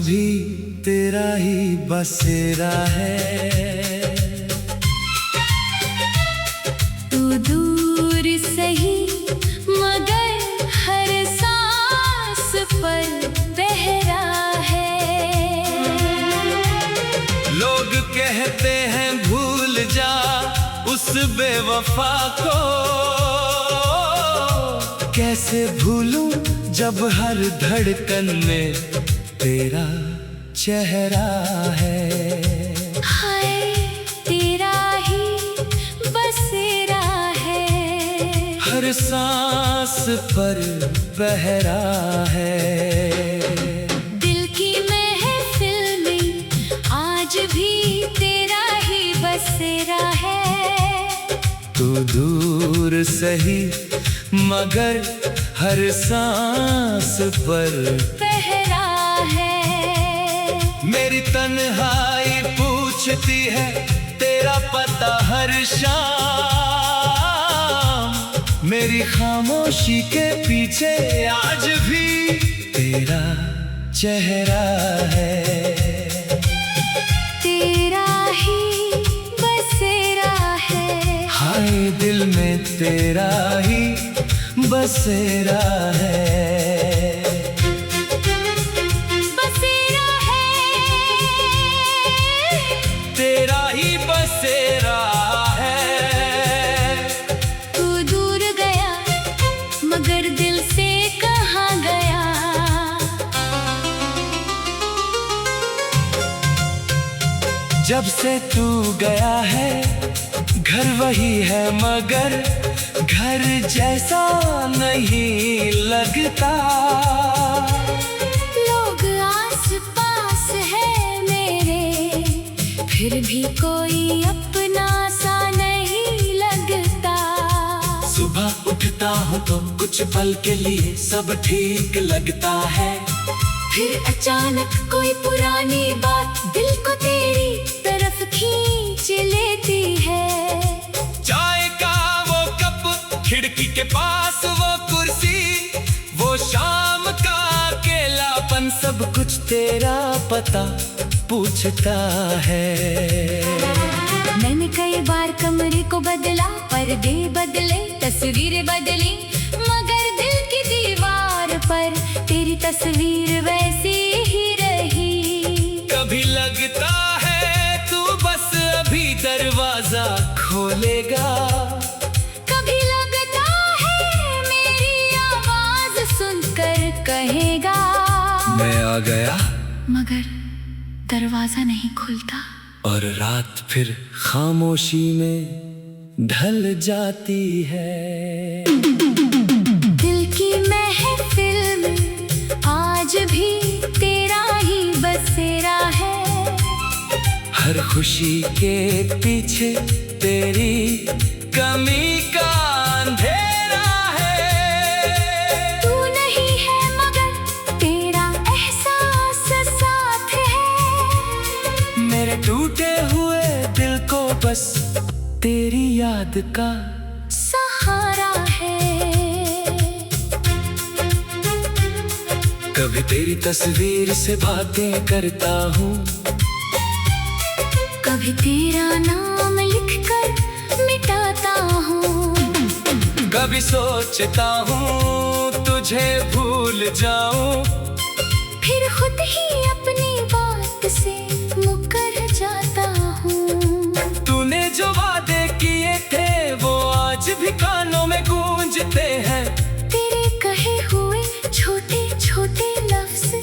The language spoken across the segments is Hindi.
भी तेरा ही बसेरा है। तू दूर सही मगर हर सांस पर पहरा है। लोग कहते हैं भूल जा उस बेवफा को, कैसे भूलूं जब हर धड़कन में तेरा चेहरा है। हाय तेरा ही बसेरा है, हर सांस पर पहरा है। दिल की महफिल में आज भी तेरा ही बसेरा है। तू दूर सही मगर हर सांस पर पहरा है। मेरी तन्हाई पूछती है तेरा पता हर शाम, मेरी खामोशी के पीछे आज भी तेरा चेहरा है। तेरा ही बसेरा है, हाय दिल में तेरा ही बसेरा है। बसेरा है, तेरा ही बसेरा है। तू दूर गया मगर दिल से कहाँ गया। जब से तू गया है घर वही है मगर घर जैसा नहीं लगता। लोग आस पास है मेरे फिर भी कोई अपना सा नहीं लगता। सुबह उठता हूँ तो कुछ पल के लिए सब ठीक लगता है, फिर अचानक कोई पुरानी बात दिल को तेरी तरफ खींच लेती है। चाय का वो कप, खिड़की के पास वो कुर्सी, वो शाम का अकेलापन, सब कुछ तेरा पता पूछता है। मैंने कई बार कमरे को बदला, पर्दे बदले, तस्वीरें बदली, मगर दिल की दीवार पर तेरी तस्वीर वैसी ही रही। कभी लगता है तू बस अभी दरवाजा खोलेगा, कभी लगता है मेरी आवाज सुनकर कहेगा मैं आ गया, मगर दरवाजा नहीं खुलता। और रात फिर खामोशी में ढल जाती है। दिल की महफिल में आज भी तेरा ही बसेरा है। हर खुशी के पीछे तेरी कमी का अंधेरा है। तू नहीं है मगर तेरा एहसास साथ है। मेरे टूटे हुए दिल को बस तेरी याद का सहारा है। कभी तेरी तस्वीर से बातें करता हूँ, कभी तेरा नाम लिखकर मिटाता हूँ, कभी सोचता हूँ तुझे भूल जाऊं, फिर खुद ही अपनी बात से मुकर जाता हूँ। तूने जो वादे किए थे वो आज भी कानों में गूंजते हैं। तेरे कहे हुए छोटे छोटे लफ्ज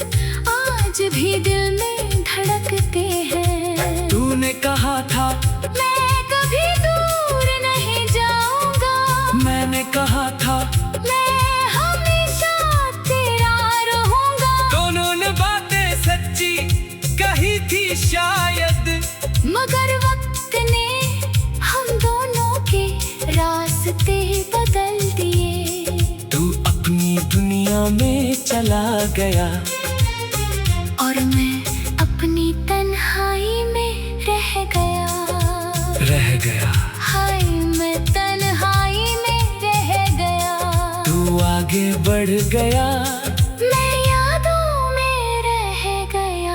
आज भी दिल में धड़कते हैं। तूने कहा था मैं कभी दूर नहीं जाऊंगा, मैंने कहा था मैं हमेशा तेरा रहूंगा। दोनों ने बातें सच्ची कही थी शायद, मगर वक्त ने हम दोनों के रास्ते बदल दिए। तू अपनी दुनिया में चला गया और मैं अपनी तन्हाई में रह गया। हाय मैं तन्हाई में रह गया। तू आगे बढ़ गया, मैं यादों में रह गया।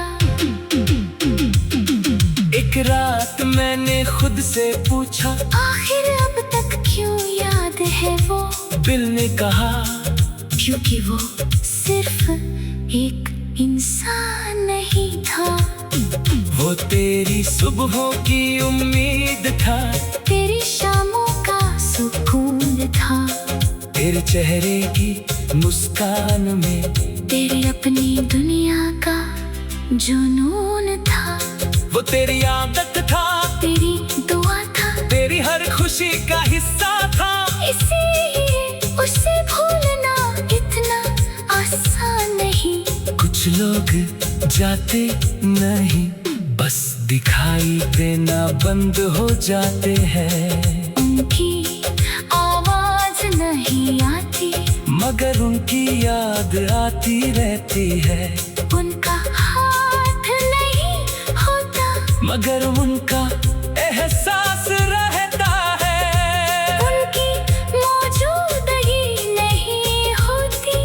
एक रात मैंने खुद से पूछा, आखिर अब तक क्यों याद है वो? दिल ने कहा, क्योंकि वो सिर्फ एक इंसान नहीं था, वो तेरी सुबहों की उम्मीद था, तेरी शामों का सुकून था, तेरे चेहरे की मुस्कान में तेरी अपनी दुनिया का जुनून था, वो तेरी आदत था, तेरी दुआ था, तेरी हर खुशी का हिस्सा था। इसीलिए उसे भूलना इतना आसान नहीं। कुछ लोग जाते नहीं, बस दिखाई देना बंद हो जाते हैं। उनकी आवाज नहीं आती, मगर उनकी याद आती रहती है। उनका हाथ नहीं होता, मगर उनका एहसास रहता है। उनकी मौजूदगी नहीं होती,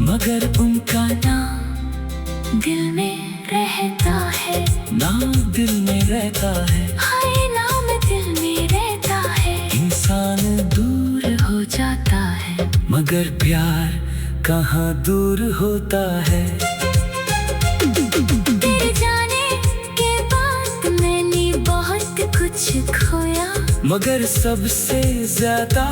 मगर उनका नाम दिल में रहता है। नाम दिल में रहता है। हाय नाम दिल में रहता है। इंसान दूर हो जाता है, मगर प्यार कहाँ दूर होता है। तेरे जाने के बाद मैंने बहुत कुछ खोया, मगर सबसे ज्यादा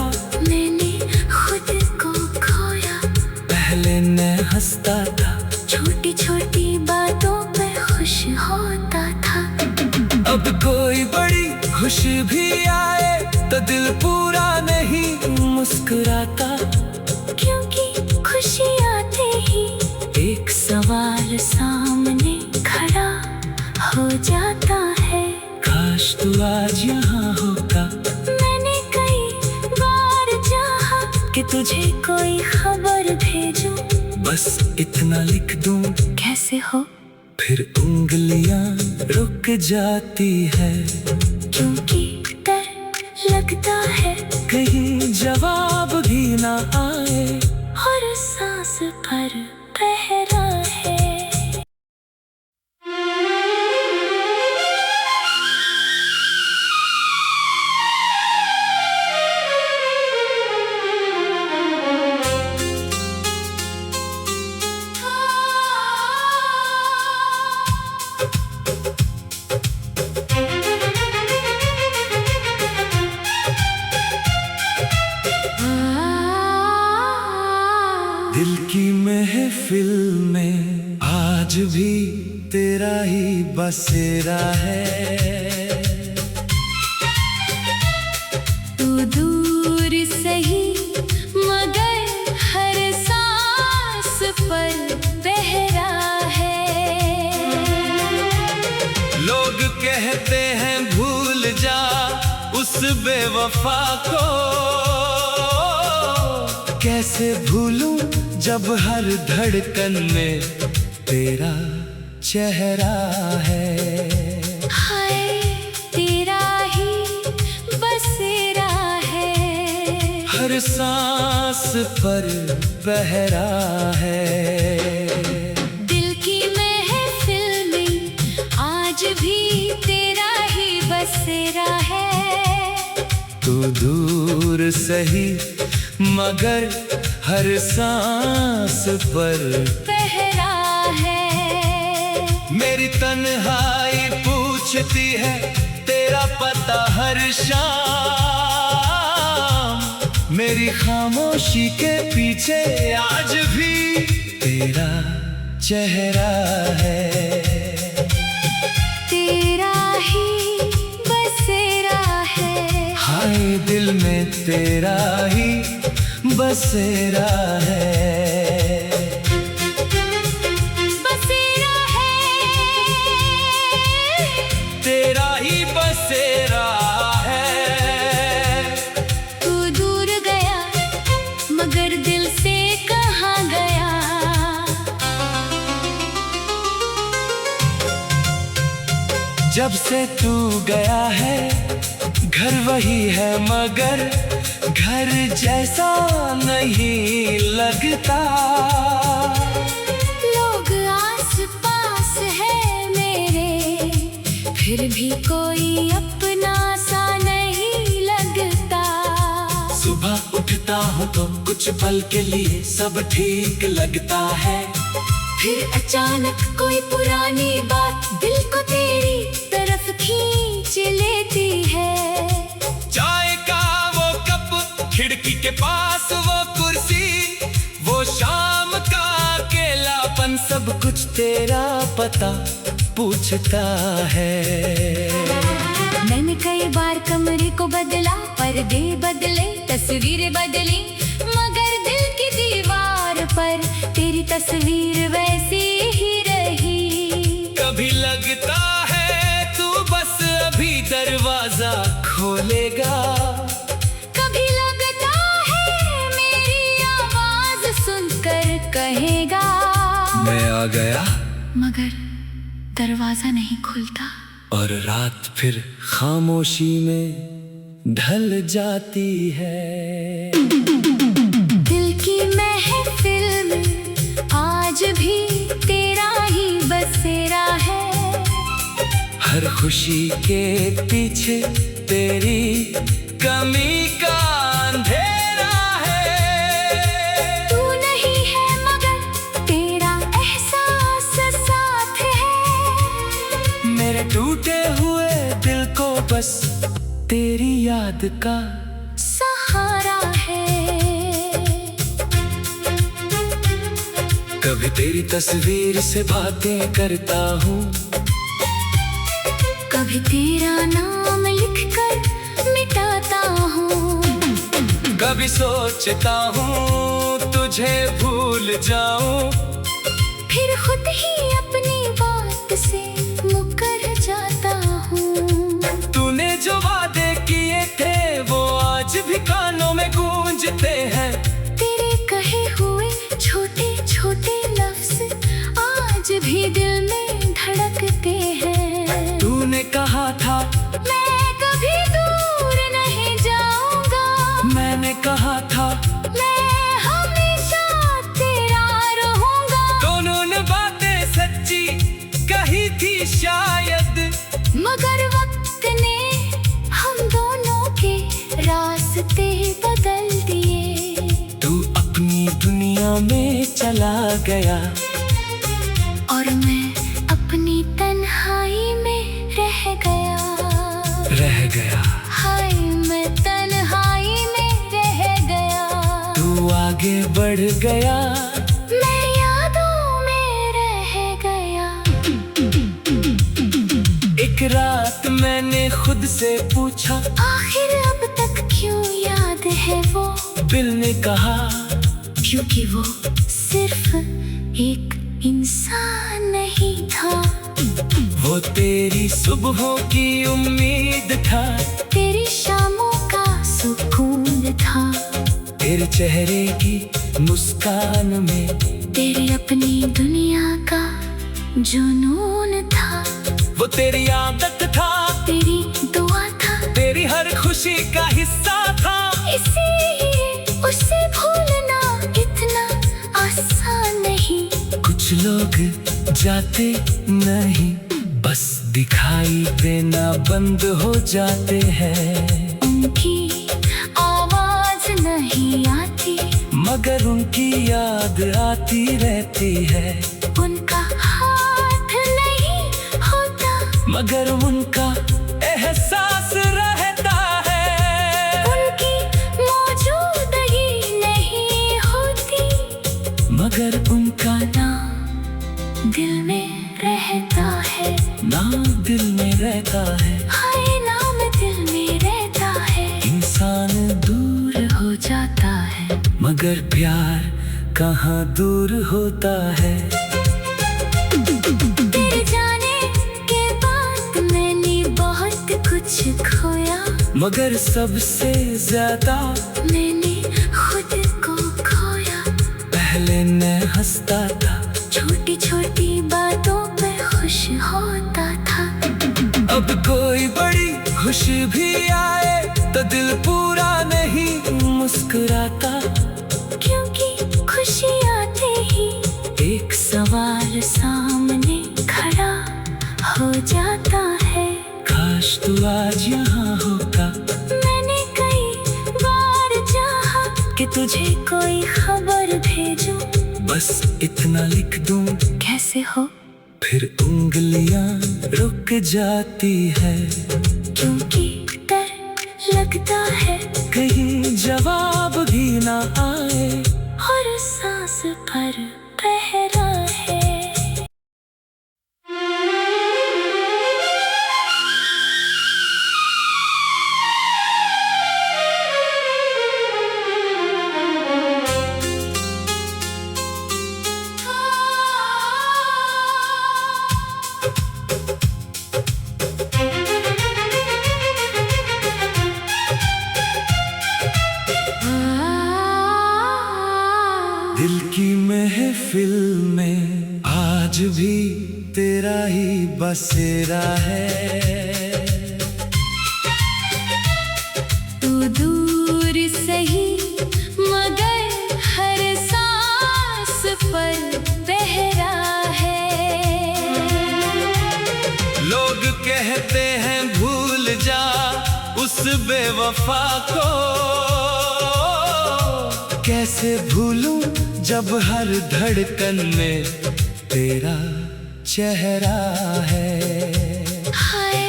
मैंने खुद को खोया। पहले मैं हंसता था, छोटी छोटी बातों पे खुश होता था। अब कोई बड़ी खुशी भी आए तो दिल पूरा नहीं मुस्कुराता। क्योंकि खुशी आते ही एक सवाल सामने खड़ा हो जाता है। काश तू आज यहाँ होता। मैंने कई बार चाहा कि तुझे कोई खबर भेजूं, बस इतना लिख दूं, कैसे हो? फिर उंगलियां रुक जाती है। क्योंकि डर लगता है कहीं जवाब भी ना आए, और सांस पर पहरा है। दिल की महफिल में आज भी तेरा ही बसेरा है। तू दूर सही मगर हर सांस पर पहरा है। लोग कहते हैं भूल जा उस बेवफा को, कैसे भूलूं जब हर धड़कन में तेरा चेहरा है। हाय तेरा ही बसेरा है, हर सांस पर पहरा है। दिल की महफिल में आज भी तेरा ही बसेरा है। तू दूर सही मगर हर सांस पर पहरा है। मेरी तन्हाई पूछती है तेरा पता हर शाम। मेरी खामोशी के पीछे आज भी तेरा चेहरा है। तेरा ही बसेरा है। हाय दिल में तेरा ही बसेरा है। बसेरा है, तेरा ही बसेरा है। तू दूर गया मगर दिल से कहाँ गया। जब से तू गया है घर वही है मगर घर जैसा नहीं लगता। लोग आस पास है मेरे फिर भी कोई अपना सा नहीं लगता। सुबह उठता हूँ तो कुछ पल के लिए सब ठीक लगता है, फिर अचानक कोई पुरानी बात दिल को तेरी तरफ खींच लेती है। चाय का वो कप, खिड़की के पास वो कुर्सी, वो शाम का अकेलापन, सब कुछ तेरा पता पूछता है। मैंने कई बार कमरे को बदला, पर्दे बदले, तस्वीरें बदली, मगर दिल की दीवार पर तेरी तस्वीर वैसी ही रही। कभी लगता है तू बस अभी दरवाजा खोलेगा, कभी लगता है मेरी आवाज सुनकर कहेगा मैं आ गया, मगर दरवाजा नहीं खुलता। और रात फिर खामोशी में ढल जाती है। दिल की महफिल में आज भी तेरा ही बसेरा है, हर खुशी के पीछे तेरी कमी का अंधेरा है। तू नहीं है मगर तेरा एहसास साथ है, मेरे टूटे हुए दिल को बस तेरी याद का सहारा है। कभी तेरी तस्वीर से बातें करता हूँ, कभी तेरा नाम लिखकर मिटाता हूँ, कभी सोचता हूँ तुझे भूल जाऊं, फिर खुद ही अपनी बात से मुकर जाता हूँ। तूने जो वादे किए थे वो आज भी कानों में गूंजते हैं, तेरे कहे हुए छोटे छोटे लफ्ज आज भी दिल में धड़कते हैं। तूने कहा था मैं कभी दूर नहीं जाऊंगा, मैंने कहा था मैं हमेशा तेरा रहूंगा। दोनों ने बातें सच्ची कही थी शायद, मगर वक्त ने हम दोनों के रास्ते बदल दिए। तू अपनी दुनिया में चला गया और मैं अपनी तन्हाई में रह गया। हाय मैं तन्हाई में रह गया। तू आगे बढ़ गया, मैं यादों में रह गया। एक रात मैंने खुद से पूछा आखिर अब तक क्यों याद है वो, दिल ने कहा क्योंकि वो सिर्फ एक इंसान नहीं था, वो तेरी सुबहों की उम्मीद था, तेरी शामों का सुकून था, तेरे चेहरे की मुस्कान में तेरी अपनी दुनिया का जुनून था, वो तेरी आदत था, तेरी दुआ था, तेरी हर खुशी का हिस्सा था। इसीलिए उसे भूलना इतना आसान नहीं। कुछ लोग जाते नहीं, बस दिखाई देना बंद हो जाते हैं। उनकी आवाज नहीं आती, मगर उनकी याद आती रहती है। उनका हाथ नहीं होता, मगर उनका एहसास रहता है। उनकी मौजूदगी नहीं होती, मगर उनका नाम दिल में रहता है। नाम दिल में रहता है। हाय नाम दिल में रहता है। इंसान दूर हो जाता है, मगर प्यार कहाँ दूर होता है। तेरे जाने के बाद मैंने बहुत कुछ खोया, मगर सबसे ज्यादा मैंने खुद को खोया। पहले मैं हंसता था, छोटी छोटी बातों पे खुश होता था। अब कोई बड़ी खुशी भी आए तो दिल पूरा नहीं मुस्कुराता, क्योंकि खुशी आते ही एक सवाल सामने खड़ा हो जाता है। आज यहाँ होगा। मैंने कई बार चाहा कि तुझे कोई खबर भेजूं, बस इतना लिख दूं कैसे हो, फिर उंगलियां रुक जाती है, क्योंकि डर लगता है कहीं जवाब भी ना आए। और सांस पर पहरा है। दिल की महफिल में आज भी तेरा ही बसेरा है। तू दूर सही मगर हर सांस पर पहरा है। लोग कहते हैं भूल जा उस बेवफा को, कैसे भूलूं जब हर धड़कन में तेरा चेहरा है। हाय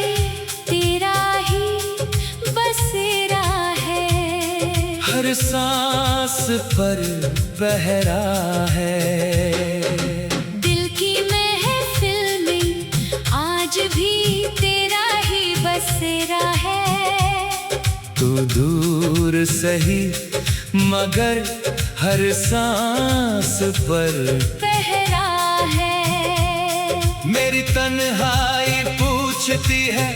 तेरा ही बसेरा है, हर सांस पर पहरा है। दिल की महफिल में आज भी तेरा ही बसेरा है। तू दूर सही मगर हर सांस पर पहरा है। मेरी तन्हाई पूछती है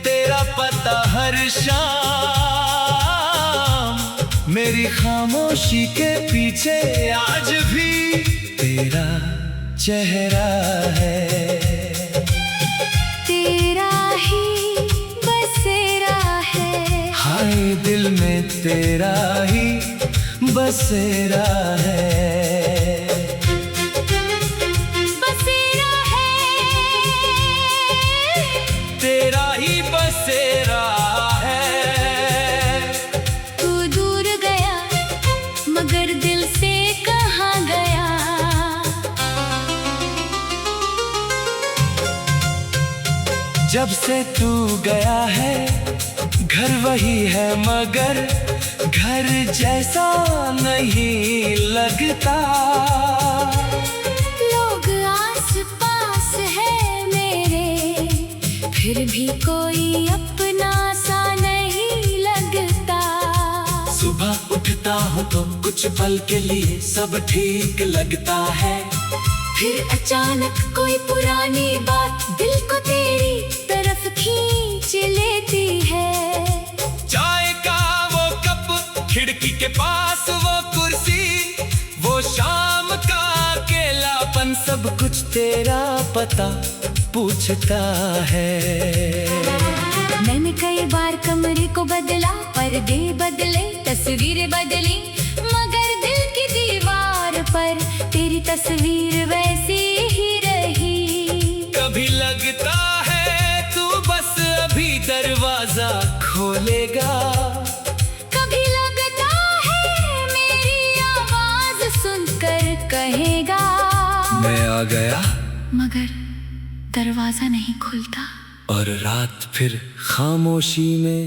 तेरा पता हर शाम, मेरी खामोशी के पीछे आज भी तेरा चेहरा है। तेरा ही बसेरा है, हाय दिल में तेरा ही बसेरा है। बसेरा है, तेरा ही बसेरा है। तू दूर गया मगर दिल से कहाँ गया। जब से तू गया है घर वही है मगर घर जैसा नहीं लगता। लोग आस पास है मेरे, फिर भी कोई अपना सा नहीं लगता। सुबह उठता हूँ तो कुछ पल के लिए सब ठीक लगता है, फिर अचानक कोई पुरानी बात दिल को तेरी तरफ खींच लेती है। चाय का वो कप, खिड़की के पास वो कुर्सी, वो शाम का अकेलापन, सब कुछ तेरा पता पूछता है। मैंने कई बार कमरे को बदला, पर्दे बदले, तस्वीरें बदली, मगर दिल की दीवार पर तेरी तस्वीर वैसी ही रही। कभी लगता है तू बस अभी दरवाजा खोलेगा, कभी लगता है मेरी आवाज सुनकर कहेगा मैं आ गया, मगर दरवाजा नहीं खुलता। और रात फिर खामोशी में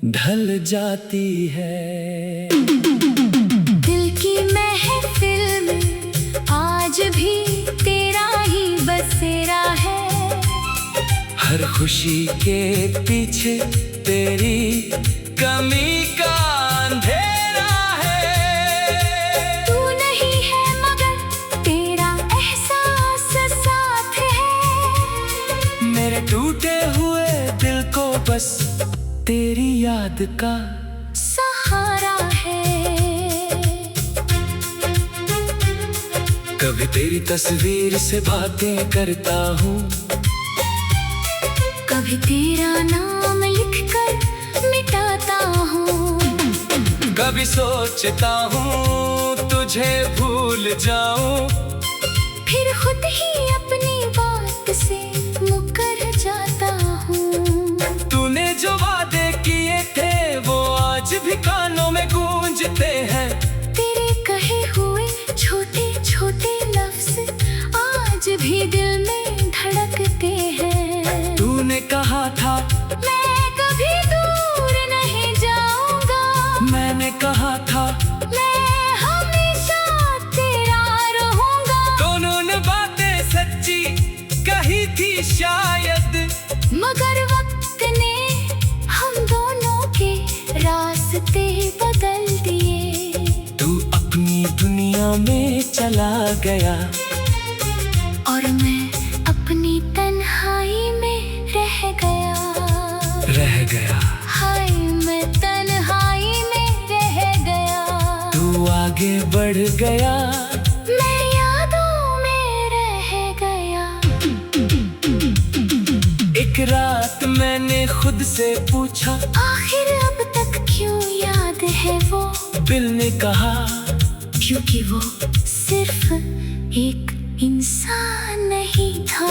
ढल जाती है। दिल की महफिल में आज भी तेरा ही बसेरा है। हर खुशी के पीछे तेरी कमी का अंधेरा है। तू नहीं है मगर तेरा एहसास साथ है। मेरे टूटे हुए दिल को बस तेरी याद का सहारा है। कभी तेरी तस्वीर से बातें करता हूँ, कभी तेरा नाम लिखकर मिटाता हूँ, कभी सोचता हूँ तुझे भूल जाऊं, फिर खुद ही अपनी बात से मुकर जाता हूँ। तूने शायद, मगर वक्त ने हम दोनों के रास्ते बदल दिए। तू अपनी दुनिया में चला गया और मैं अपनी तन्हाई में रह गया। हाय मैं तन्हाई में रह गया। तू आगे बढ़ गया, मैं यादों में रह गया। एक रात मैंने खुद से पूछा, आखिर अब तक क्यों याद है वो? दिल ने कहा, क्योंकि वो सिर्फ एक इंसान नहीं था,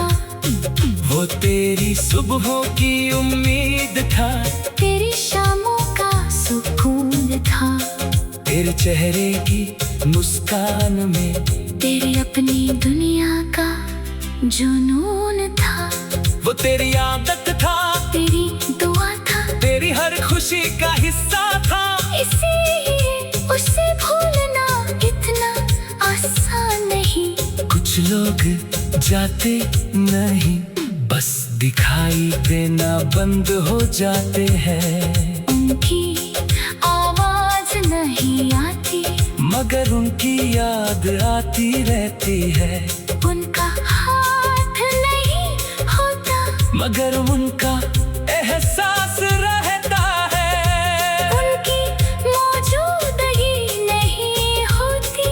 वो तेरी सुबहों की उम्मीद था, तेरी शामों का सुकून था, तेरे चेहरे की मुस्कान में तेरी अपनी दुनिया का जुनून था, वो तेरी आदत था, तेरी दुआ था, तेरी हर खुशी का हिस्सा था। इसीलिए उसे भूलना इतना आसान नहीं। कुछ लोग जाते नहीं, बस दिखाई देना बंद हो जाते हैं। उनकी आवाज नहीं आती, मगर उनकी याद आती रहती है। उनका हाथ नहीं होता, मगर उनका एहसास रहता है। उनकी मौजूदगी नहीं होती,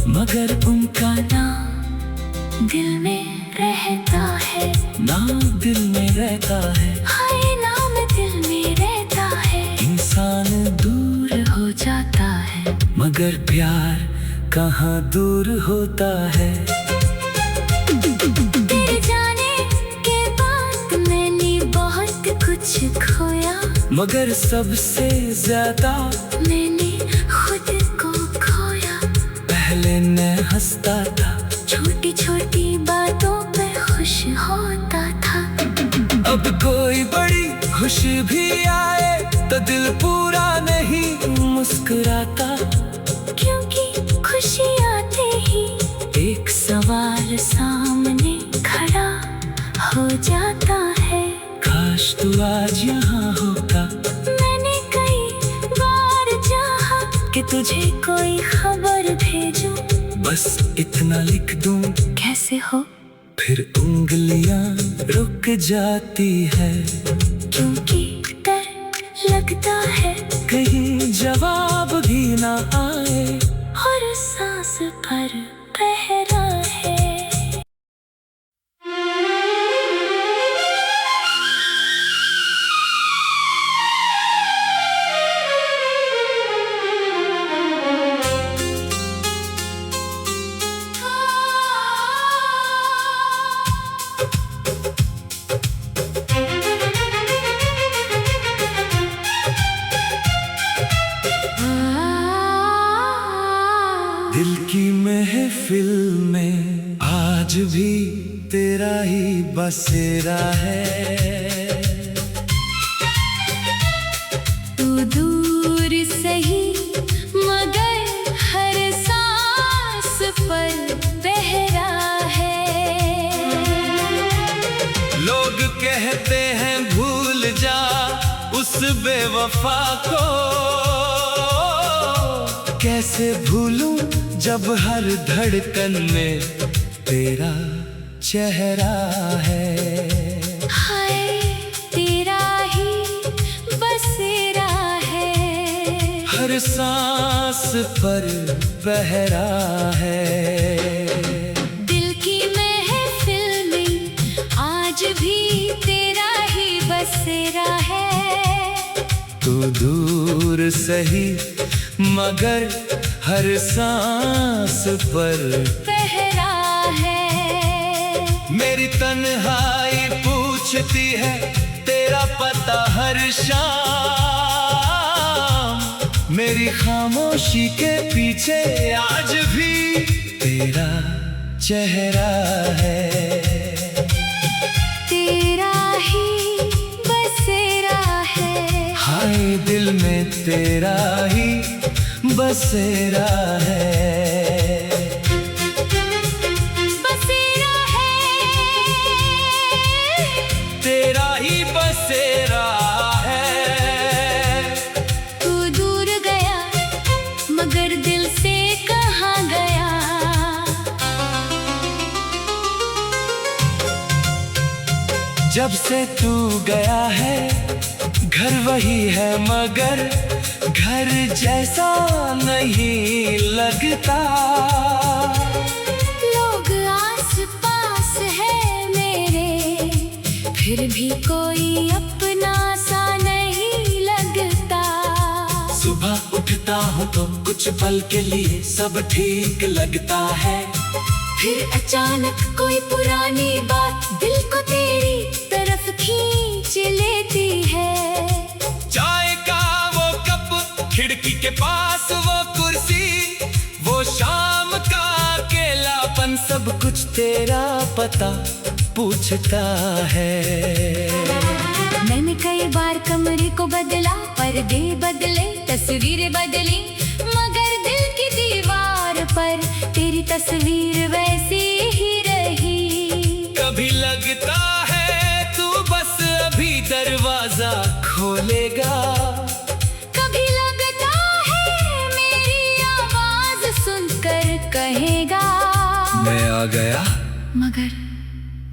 मगर उनका नाम दिल में रहता है। नाम दिल में रहता है। हाय नाम दिल में रहता है। इंसान दूर हो जाता है, मगर प्यार कहाँ दूर होता है। तेरे जाने के बाद मैंने बहुत कुछ खोया, मगर सबसे ज्यादा मैंने खुद को खोया। पहले मैं हंसता था, छोटी छोटी बातों पे खुश होता था। अब कोई बड़ी खुशी भी आए तो दिल पूरा नहीं मुस्कुराता, क्योंकि खुशी आते ही एक सवाल सामने खड़ा हो जाता है। काश तू आज यहाँ होता। मैंने कई बार चाहा कि तुझे कोई खबर भेजूं, बस इतना लिख दूं, कैसे हो? फिर उंगलियां रुक जाती है, क्योंकि डर लगता है कहीं जवाब भी ना आए। और सांस पर पहरा है। दिल की महफिल में आज भी तेरा ही बसेरा है। तू दूर सही मगर हर सांस पर पहरा है। लोग कहते हैं भूल जा उस बेवफा को, कैसे भूलूं जब हर धड़कन में तेरा चेहरा है। हाय तेरा ही बसेरा है, हर सांस पर पहरा है। दिल की महफिल में आज भी तेरा ही बसेरा है। तू दूर सही मगर हर सांस पर पहरा है। मेरी तन्हाई पूछती है तेरा पता हर शाम। मेरी खामोशी के पीछे आज भी तेरा चेहरा है। तेरा ही बसेरा है। हाय दिल में तेरा ही बसेरा है। बसेरा है। जब से तू गया है घर वही है मगर घर जैसा नहीं लगता। लोग आस पास है मेरे फिर भी कोई अपना सा नहीं लगता। सुबह उठता हूँ तो कुछ पल के लिए सब ठीक लगता है, फिर अचानक कोई पुरानी बात दिल को तेरी तरफ खींच लेती है। चाय का वो कप, खिड़की के पास वो कुर्सी, वो शाम का अकेलापन, सब कुछ तेरा पता पूछता है। मैंने कई बार कमरे को बदला, पर्दे बदले, तस्वीरें बदली, मगर दिल की दीवार पर तेरी तस्वीर वैसी ही रही। कभी लगता है तू बस अभी दरवाजा खोलेगा, कभी लगता है मेरी आवाज सुनकर कहेगा मैं आ गया, मगर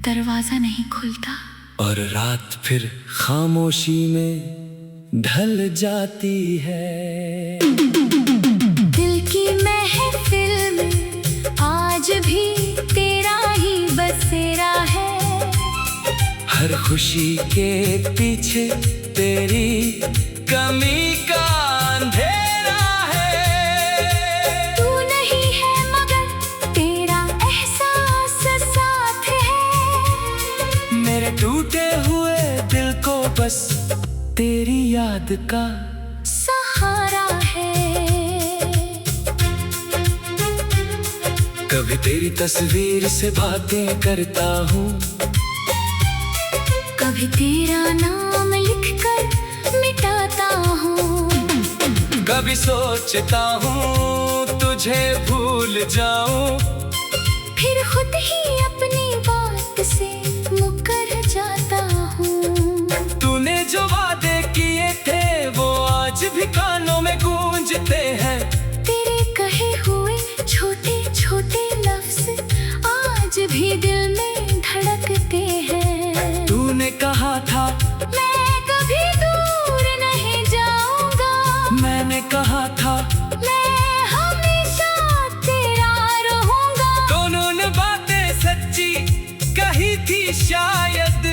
दरवाजा नहीं खुलता। और रात फिर खामोशी में ढल जाती है। दिल की महफिल में आज भी तेरा ही बसेरा है। हर खुशी के पीछे तेरी कमी का अंधेरा है। तू नहीं है मगर तेरा एहसास साथ है। मेरे टूटे हुए दिल को बस तेरी याद का सहारा है। कभी तेरी तस्वीर से बातें करता हूँ, कभी तेरा नाम लिखकर मिटाता हूँ, कभी सोचता हूँ तुझे भूल जाऊं, फिर खुद ही अपनी बात से मुकर जाता हूँ। तूने जो वादे किए थे वो आज भी कानों में गूंजते हैं। तेरे कहे हुए छोटे छोटे लफ्ज आज भी दिल में धड़कते हैं। तूने कहा था मैं कभी दूर नहीं जाऊंगा, मैंने कहा था मैं हमेशा तेरा रहूंगा। दोनों ने बातें सच्ची कही थी शायद,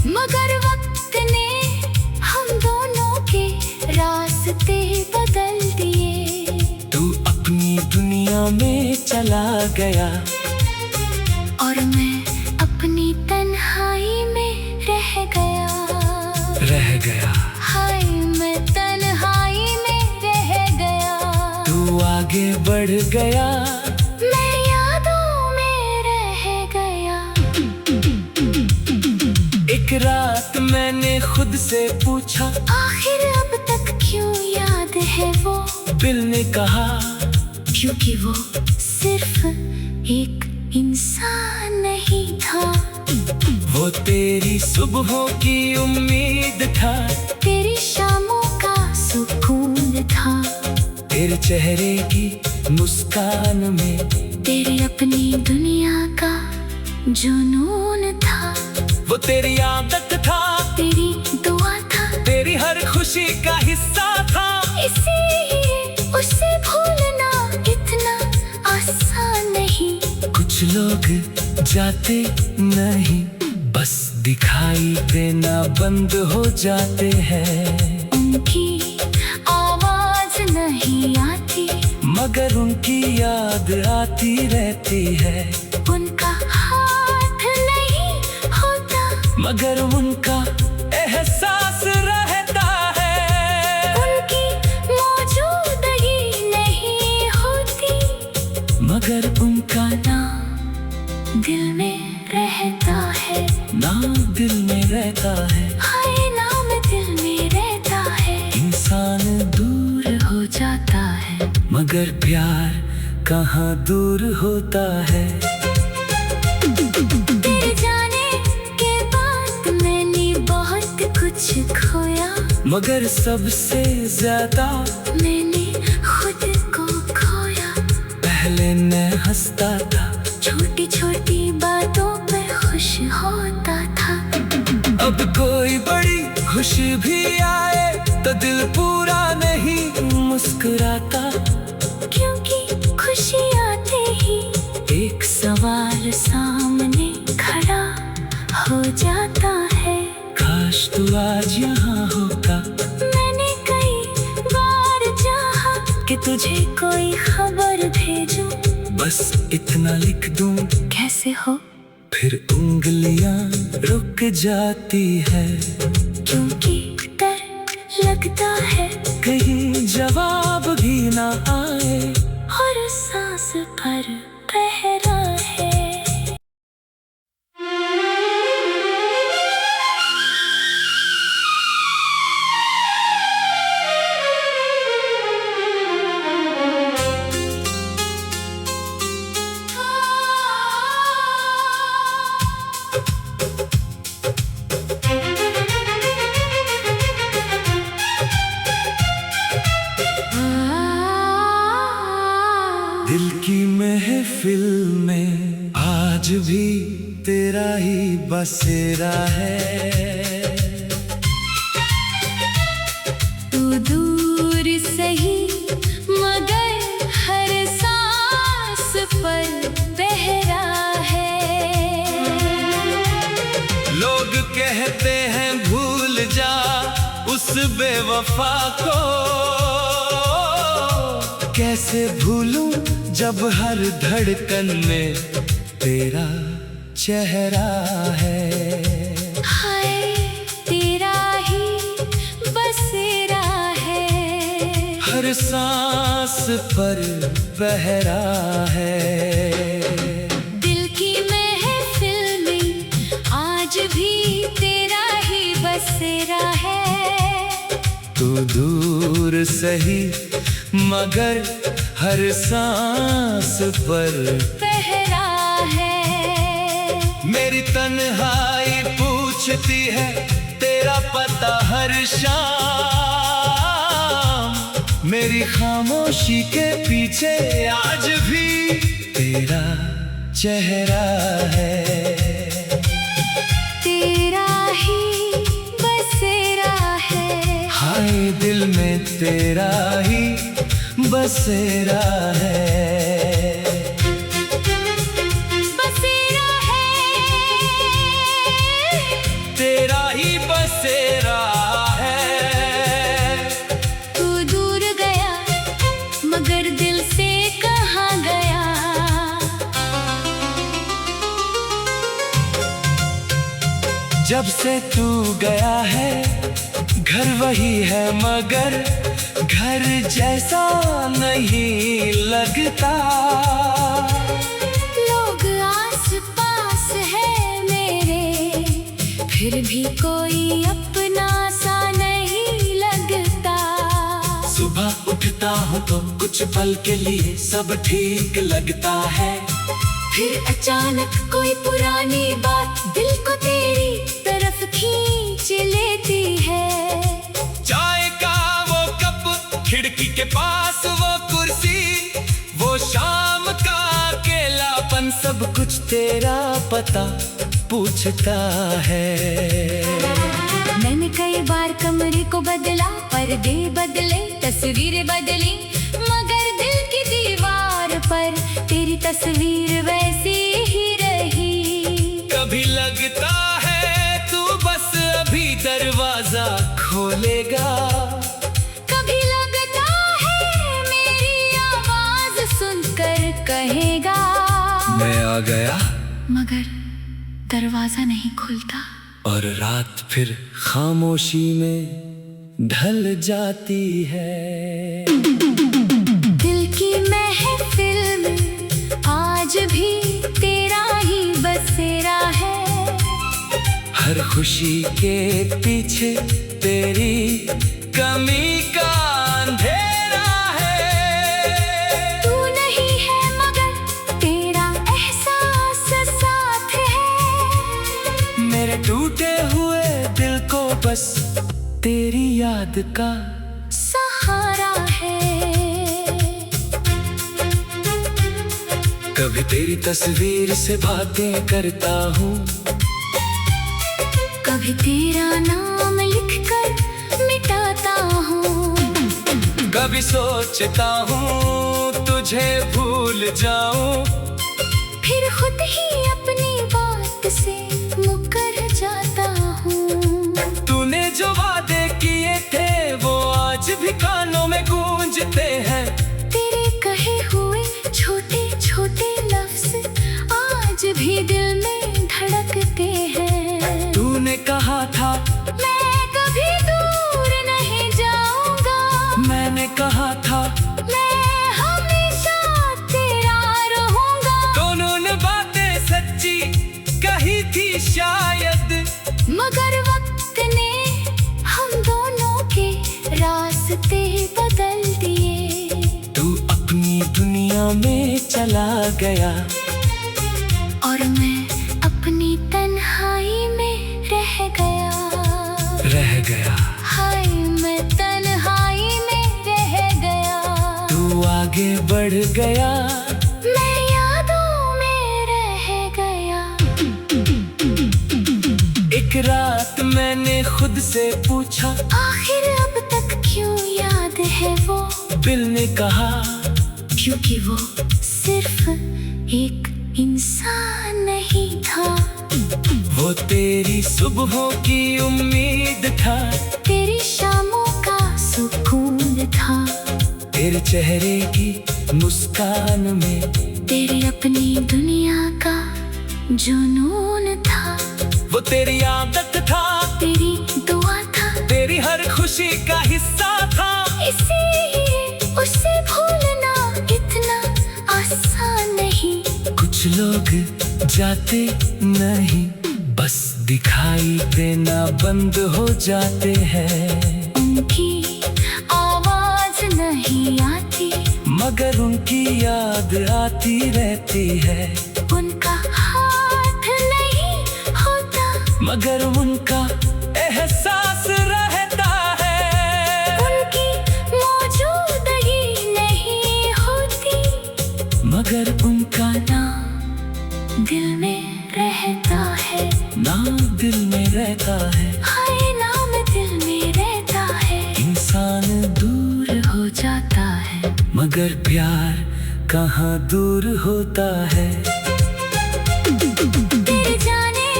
मगर वक्त ने हम दोनों के रास्ते बदल दिए। तू अपनी दुनिया में चला गया और मैं अपनी तन्हाई में रह गया। हाय मैं तन्हाई में रह गया। तू आगे बढ़ गया, मैं यादों में रह गया। एक रात मैंने खुद से पूछा आखिर अब तक क्यों याद है वो? दिल ने कहा क्योंकि वो सिर्फ एक इंसान नहीं था, वो तेरी सुबहों की उम्मीद था, तेरी शामों का सुकून था, तेरे चेहरे की मुस्कान में तेरी अपनी दुनिया का जुनून था, वो तेरी आदत था, तेरी दुआ था, तेरी हर खुशी का हिस्सा था। इसीलिए उसे भूलना इतना आसान नहीं। कुछ लोग जाते नहीं, बस दिखाई देना बंद हो जाते हैं। उनकी आवाज नहीं आती, मगर उनकी याद आती रहती है। उनका हाथ नहीं होता, मगर उनका एहसास रहता है। उनकी मौजूदगी नहीं होती, मगर उनका नाम दिल में रहता है। नाम दिल में रहता है। हाय नाम दिल में रहता है। इंसान दूर हो जाता है, मगर प्यार कहाँ दूर होता है। तेरे जाने के बाद मैंने बहुत कुछ खोया, मगर सबसे ज्यादा मैंने खुद को खोया। पहले मैं हंसता था, छोटी छोटी बातों पे खुश होता था, खुशी भी आए तो दिल पूरा नहीं मुस्कुराता। क्योंकि खुशी आते ही एक सवाल सामने खड़ा हो जाता है। काश तू आज यहाँ होता। मैंने कई बार चाहा कि तुझे कोई खबर भेजूं, बस इतना लिख दूं, कैसे हो? फिर उंगलियां रुक जाती है। क्योंकि डर लगता है कहीं जवाब भी ना आए और सांस पर पहरा है। दिल की महफिल में आज भी तेरा ही बसेरा है। तू दूर सही मगर हर सांस पर पहरा है। लोग कहते हैं भूल जा उस बेवफा को, कैसे भूलूं जब हर धड़कन में तेरा चेहरा है। हाय तेरा ही बसेरा है, हर सांस पर पहरा है। दिल की महफिल में आज भी तेरा ही बसेरा है। तू दूर सही मगर हर सांस पर पहरा है। मेरी तन्हाई पूछती है तेरा पता हर शाम। मेरी खामोशी के पीछे आज भी तेरा चेहरा है। तेरा ही बसेरा है, हाय दिल में तेरा ही बसेरा है। बसेरा है, तेरा ही बसेरा है। तू दूर गया मगर दिल से कहाँ गया। जब से तू गया है घर वही है मगर घर जैसा नहीं लगता। लोग आस पास है मेरे फिर भी कोई अपना सा नहीं लगता। सुबह उठता हूँ तो कुछ पल के लिए सब ठीक लगता है, फिर अचानक कोई पुरानी बात दिल को तेरी तरफ खींच लेती है। चाय का वो कप, खिड़की के पास वो कुर्सी, वो शाम का अकेलापन, सब कुछ तेरा पता पूछता है। मैंने कई बार कमरे को बदला, पर्दे बदले, तस्वीरें बदली, मगर दिल की दीवार पर तेरी तस्वीर वैसी ही रही। कभी लगता है तू बस अभी दरवाजा खोलेगा, कभी लगता है मेरी आवाज सुनकर कहेगा मैं आ गया, मगर दरवाजा नहीं खुलता। और रात फिर खामोशी में ढल जाती है। दिल की महफिल में आज भी तेरा ही बसेरा है। हर खुशी के पीछे तेरी कमी का अंधेरा है। तू नहीं है मगर तेरा एहसास साथ है। मेरे टूटे हुए दिल को बस तेरी याद का सहारा है। कभी तेरी तस्वीर से बातें करता हूँ, कभी तेरा नाम लिख कर कभी सोचता हूँ तुझे भूल जाऊं, फिर खुद ही अपनी बात से मुकर जाता हूँ। तूने जो वादे किए थे वो आज भी कानों में गूंजते हैं। तेरे कहे हुए छोटे छोटे लफ्ज आज भी दिल में धड़कते हैं। तूने कहा था मैं कभी दूर नहीं जाऊंगा, मैंने कहा था मैं हमेशा तेरा रहूंगा। दोनों ने बातें सच्ची कही थी शायद, मगर वक्त ने हम दोनों के रास्ते बदल दिए। तू अपनी दुनिया में चला गया और मैं अपनी तन्हाई में रह गया। हाय मैं तन्हाई में रह गया। तू आगे बढ़ गया, मैं यादों में रह गया। एक रात मैंने खुद से पूछा आखिर अब तक क्यों याद है वो? दिल ने कहा क्योंकि वो सिर्फ एक इंसान नहीं था, वो तेरी सुबहों की उम्मीद था, तेरी शामों का सुकून था, तेरे चेहरे की मुस्कान में तेरी अपनी दुनिया का जुनून था। वो तेरी आदत था, तेरी दुआ था, तेरी हर खुशी का हिस्सा था। इसीलिए उसे भूलना इतना आसान नहीं। कुछ लोग जाते नहीं, बस दिखाई देना बंद हो जाते हैं। उनकी आवाज नहीं आती, मगर उनकी याद आती रहती है। उनका हाथ नहीं होता, मगर उनका एहसास रहता है। उनकी मौजूदगी नहीं होती, मगर उनका नाम दिल में रहता है। नाम दिल में रहता है। हाय नाम दिल में रहता है। इंसान दूर हो जाता है, मगर प्यार कहाँ दूर होता है। तेरे जाने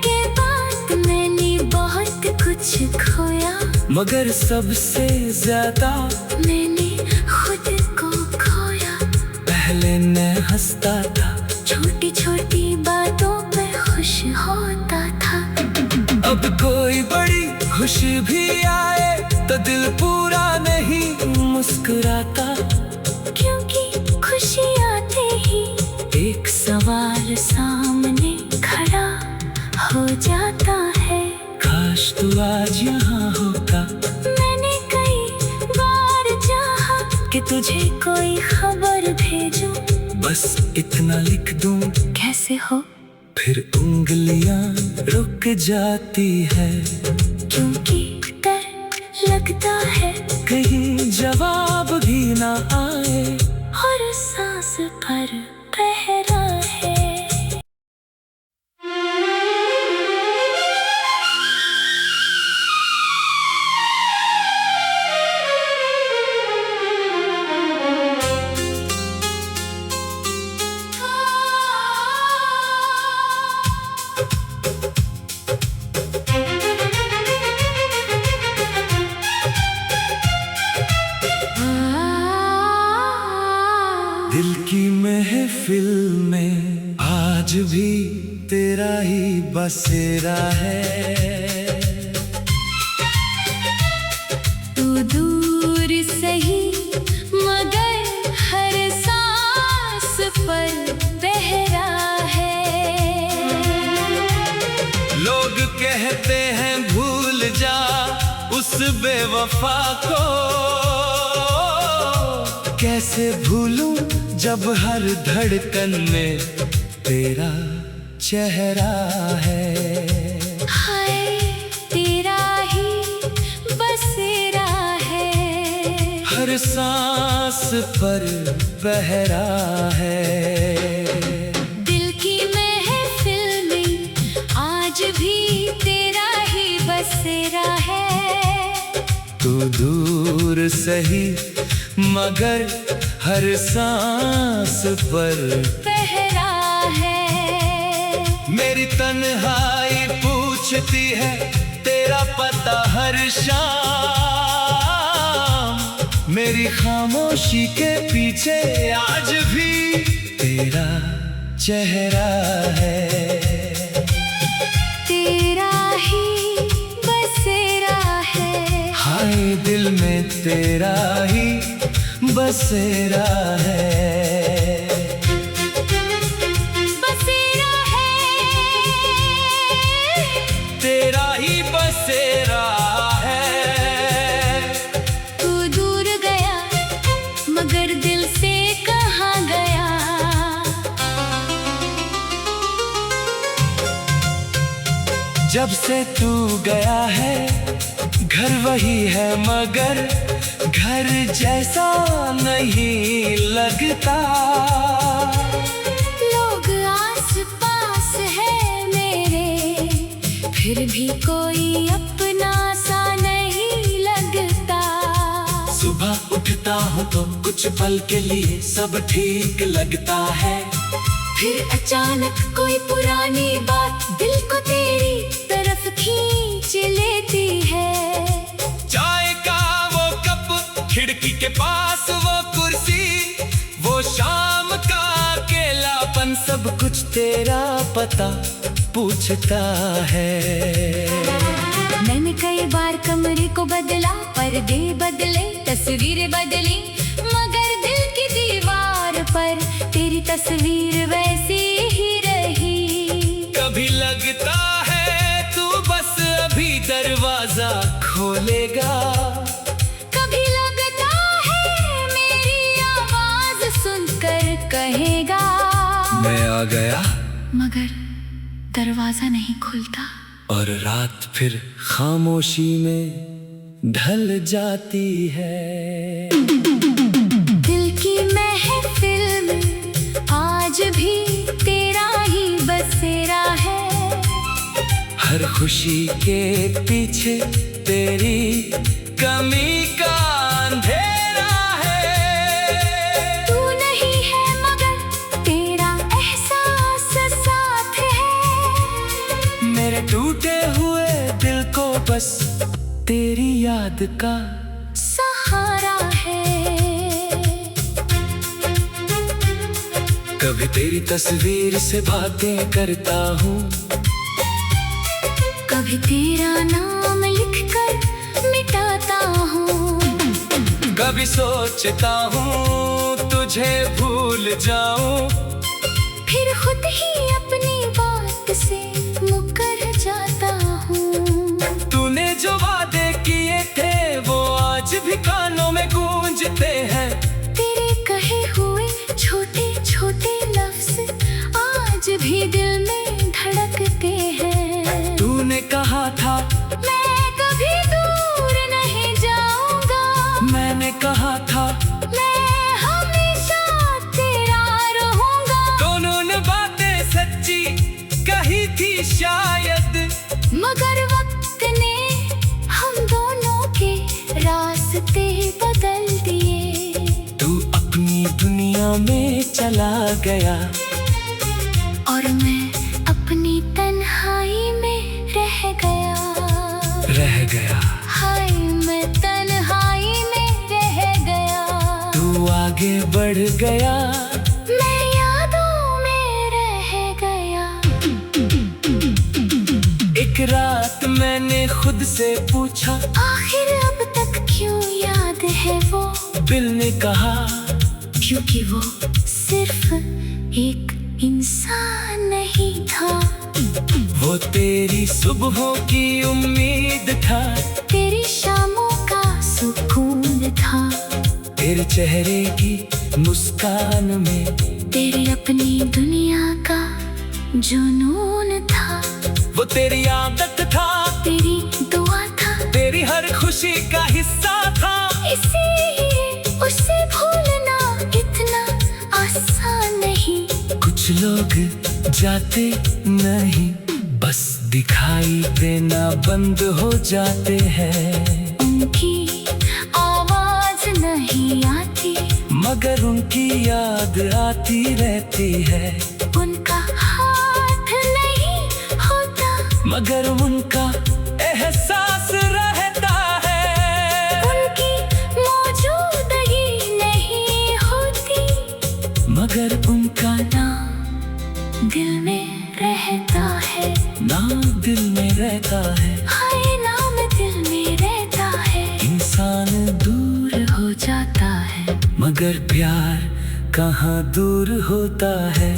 के बाद मैंने बहुत कुछ खोया, मगर सबसे ज्यादा मैंने खुद को खोया। पहले मैं हंसता था, छोटी छोटी बातों पे खुश होता था। अब कोई बड़ी खुशी भी आए तो दिल पूरा नहीं मुस्कुराता, क्योंकि खुशी आते ही एक सवाल सामने खड़ा हो जाता है। काश तू आज यहाँ होता। मैंने कई बार चाहा कि तुझे कोई खबर भेजूं, बस इतना लिख दूं, कैसे हो? फिर उंगलियां रुक जाती है। क्योंकि डर लगता है कहीं जवाब भी ना आए, और सांस पर पहरा है। दिल की महफिल में आज भी तेरा ही बसेरा है। तू दूर सही मगर हर सांस पर पहरा है। लोग कहते हैं भूल जा उस बेवफा को, कैसे भूलूं जब हर धड़कन में तेरा चेहरा है। हाय तेरा ही बसेरा है, हर सांस पर पहरा है। दिल की महफिल में आज भी तेरा ही बसेरा है। तू दूर सही मगर हर सांस पर पहरा है। मेरी तन्हाई पूछती है तेरा पता हर शाम। मेरी खामोशी के पीछे आज भी तेरा चेहरा है। तेरा ही बसेरा है। हाय दिल में तेरा ही बसेरा है। बसेरा है। तेरा ही बसेरा है। तू दूर गया मगर दिल से कहाँ गया। जब से तू गया है घर वही है मगर घर जैसा नहीं लगता। लोग आस पास है मेरे फिर भी कोई अपना सा नहीं लगता। सुबह उठता हूँ तो कुछ पल के लिए सब ठीक लगता है। फिर अचानक कोई पुरानी बात दिल को तेरी तरफ खींच लेती है। चाय का वो कप, खिड़की के पास वो कुर्सी, वो शाम का अकेलापन, सब कुछ तेरा पता पूछता है। मैंने कई बार कमरे को बदला, पर्दे बदले, तस्वीरें बदली, मगर दिल की दीवार पर तेरी तस्वीर वैसी ही रही। कभी लगता है तू बस अभी दरवाजा खोलेगा, कभी लगता है मेरी आवाज सुनकर कहेगा मैं आ गया, मगर दरवाजा नहीं खुलता। और रात फिर खामोशी में ढल जाती है। दिल की महफिल में आज भी तेरा ही बसेरा है। हर खुशी के पीछे तेरी कमी का अंधेरा है। तू नहीं है मगर तेरा एहसास साथ है। मेरे टूटे हुए दिल को बस तेरी याद का सहारा है। कभी तेरी तस्वीर से बातें करता हूँ, कभी तेरा नाम लिखकर मिटाता हूँ, कभी सोचता हूँ तुझे भूल जाऊं, फिर खुद ही अपनी बात से मुकर जाता हूँ। तूने जो वादे किए थे वो आज भी कानों में गूंजते हैं। तेरे कहे हुए छोटे छोटे लफ्ज आज भी दिल में धड़कते हैं। तूने कहा था मैं कभी दूर नहीं जाऊंगा, मैंने कहा था मैं हमेशा तेरा रहूंगा। दोनों ने बातें सच्ची कही थी शायद, मगर वक्त ने हम दोनों के रास्ते बदल दिए। तू अपनी दुनिया में चला गया और मैं अपनी तन्हाई में रह गया। हाय मैं तन्हाई में रह गया। तू आगे बढ़ गया, मैं यादों में रह गया। एक रात मैंने खुद से पूछा आखिर अब तक क्यों याद है वो। दिल ने कहा क्योंकि वो सिर्फ एक इंसान नहीं था, वो तेरी सुबहों की उम्मीद था, तेरी शामों का सुकून था, तेरे चेहरे की मुस्कान में तेरी अपनी दुनिया का जुनून था, वो तेरी आदत था, तेरी दुआ था, तेरी हर खुशी का हिस्सा था। इसीलिए उसे भूलना इतना आसान नहीं। कुछ लोग जाते नहीं, बस दिखाई देना बंद हो जाते हैं। उनकी मगर उनकी याद आती रहती है। उनका हाथ नहीं होता, मगर उनका एहसास रहता है। उनकी मौजूदगी नहीं होती, मगर उनका नाम दिल में रहता है। नाम दिल में रहता है। हाय नाम दिल में रहता है। इंसान दूर हो जाता है, मगर प्यार कहाँ दूर होता है।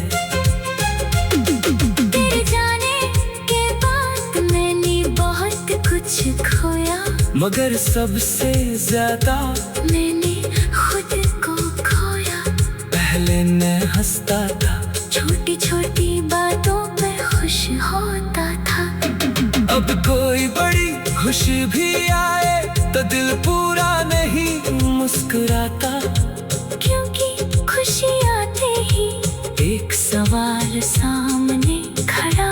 तेरे जाने के बाद मैंने बहुत कुछ खोया, मगर सबसे ज्यादा मैंने खुद को खोया। पहले मैं हंसता था, छोटी छोटी बातों पे खुश होता था। अब कोई बड़ी खुशी भी आए तो दिल पूरा नहीं मुस्कुराता। क्योंकि खुशी आते ही एक सवाल सामने खड़ा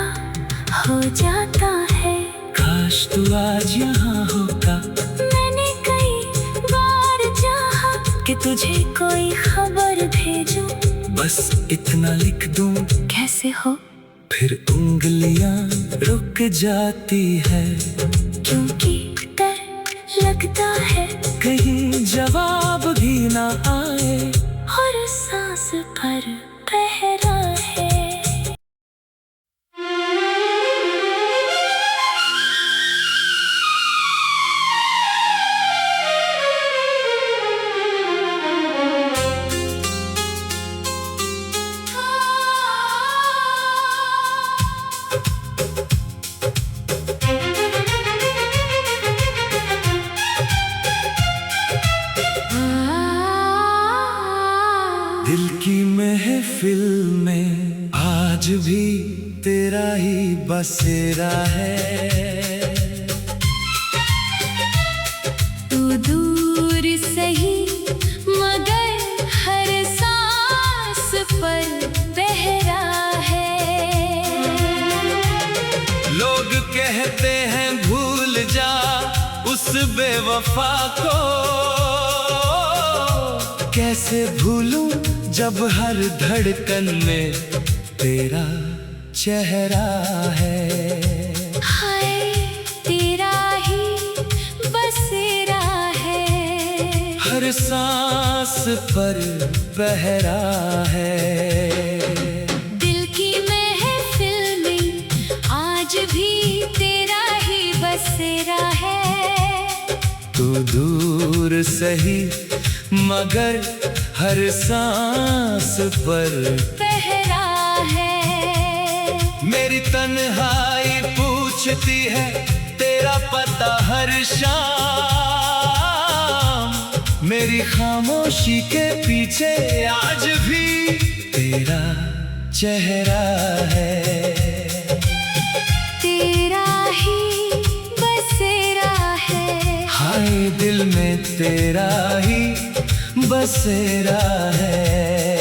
हो जाता है। काश तू आज यहाँ होता। मैंने कई बार चाहा कि तुझे कोई खबर भेजूं, बस इतना लिख दूं, कैसे हो, फिर उंगलियां रुक जाती है। क्योंकि डर लगता है कहीं जवाब भी ना आए। और सांस पर पहरा है। दिल की महफिल में आज भी तेरा ही बसेरा है। तू दूर सही मगर हर सांस पर पहरा है। लोग कहते हैं भूल जा उस बेवफा को, कैसे भूलूं जब हर धड़कन में तेरा चेहरा है। हाय तेरा ही बसेरा है। हर सांस पर पहरा है। दिल की महफिल में आज भी तेरा ही बसेरा है। तू दूर सही मगर हर सांस पर पहरा है। मेरी तन्हाई पूछती है तेरा पता हर शाम। मेरी खामोशी के पीछे आज भी तेरा चेहरा है। तेरा ही बसेरा है। हाय दिल में तेरा ही बसेरा है।